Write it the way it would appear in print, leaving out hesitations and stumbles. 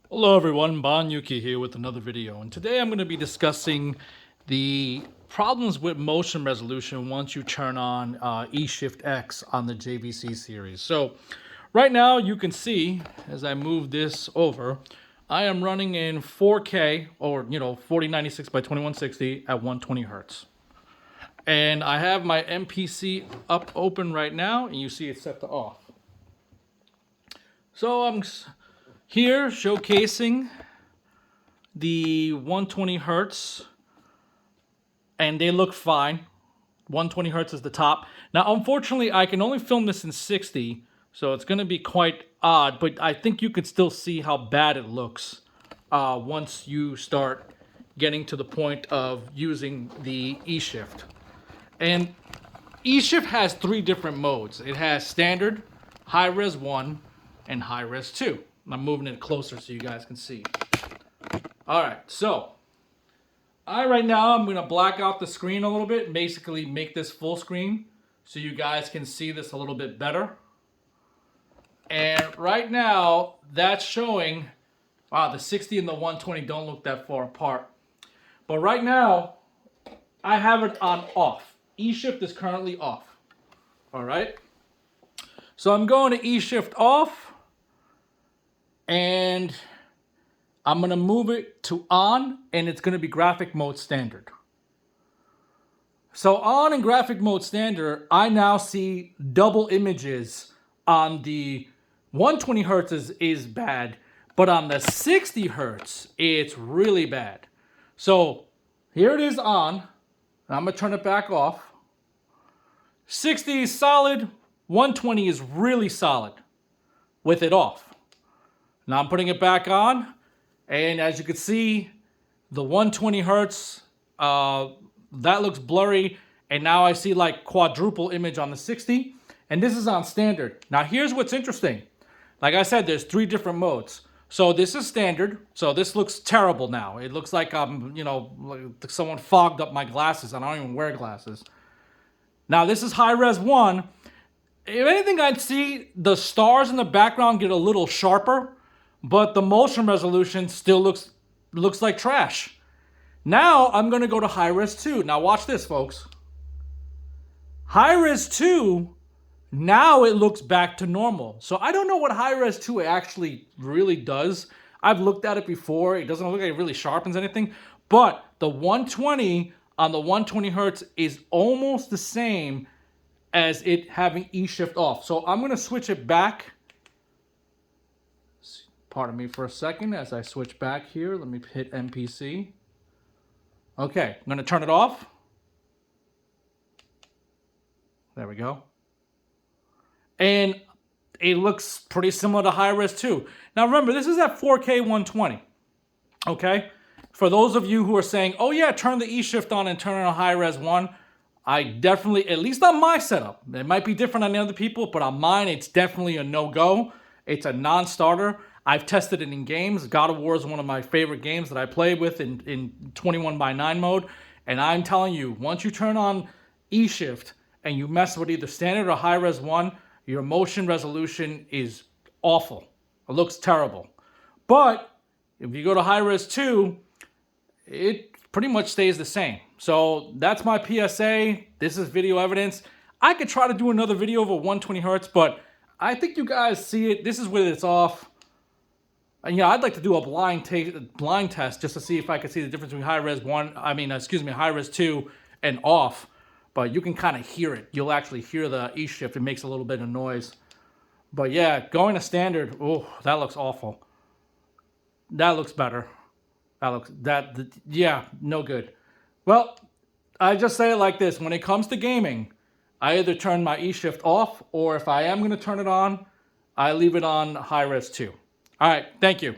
Hello everyone, Bon Yuki here with another video, and today I'm going to be discussing the problems with motion resolution once you turn on EShift-X on the JVC series. So right now you can see, as I move this over, I am running in 4K, or 4096 by 2160 at 120 Hertz. And I have my MPC up open right now, and you see it's set to off. So I'm here showcasing the 120 Hertz, and they look fine. 120 Hertz is the top. Now, unfortunately, I can only film this in 60, so it's going to be quite odd, but I think you can still see how bad it looks once you start getting to the point of using the eShift. And eShift has three different modes. It has standard, high-res 1, and high-res 2. I'm moving it closer so you guys can see. All right, so right now I'm gonna black out the screen a little bit, basically make this full screen so you guys can see this a little bit better. And right now that's showing, wow, the 60 and the 120 don't look that far apart. But right now I have it on off. eShift is currently off. All right. So I'm going to eShift off, and I'm going to move it to on, and it's going to be graphic mode standard. So on in graphic mode standard, I now see double images. On the 120 Hertz is bad, but on the 60 Hertz, it's really bad. So here it is on. I'm going to turn it back off. 60 is solid. 120 is really solid with it off. Now I'm putting it back on, and as you can see, the 120 Hertz, that looks blurry, and now I see like quadruple image on the 60, and this is on standard. Now here's what's interesting. Like I said, there's three different modes. So this is standard, so this looks terrible now. It looks like like someone fogged up my glasses, and I don't even wear glasses. Now this is high-res 1. If anything, I'd see the stars in the background get a little sharper, but the motion resolution still looks like trash. Now I'm going to go to high-res 2. Now watch this, folks. High-res 2, now it looks back to normal. So I don't know what high-res 2 actually really does. I've looked at it before. It doesn't look like it really sharpens anything. But the 120 on the 120 Hertz is almost the same as it having eShift off. So I'm going to switch it back. Pardon me for a second as I switch back here. Let me hit MPC. Okay, I'm going to turn it off. There we go. And it looks pretty similar to high-res 2. Now remember, this is at 4K 120. Okay? For those of you who are saying, oh yeah, turn the eShift on and turn on high-res 1, I definitely, at least on my setup, it might be different on the other people, but on mine, it's definitely a no-go. It's a non-starter. I've tested it in games. God of War is one of my favorite games that I play with in 21:9 mode. And I'm telling you, once you turn on eShift and you mess with either standard or high-res 1, your motion resolution is awful. It looks terrible. But if you go to high-res 2, it pretty much stays the same. So that's my PSA. This is video evidence. I could try to do another video over 120 Hertz, but I think you guys see it. This is where it's off. And yeah, I'd like to do a blind test just to see if I could see the difference between high-res 2 and off. But you can kind of hear it. You'll actually hear the eShift. It makes a little bit of noise. But yeah, going to standard, oh, that looks awful. That looks better. Yeah, no good. Well, I just say it like this. When it comes to gaming, I either turn my eShift off, or if I am going to turn it on, I leave it on high-res 2. All right, thank you.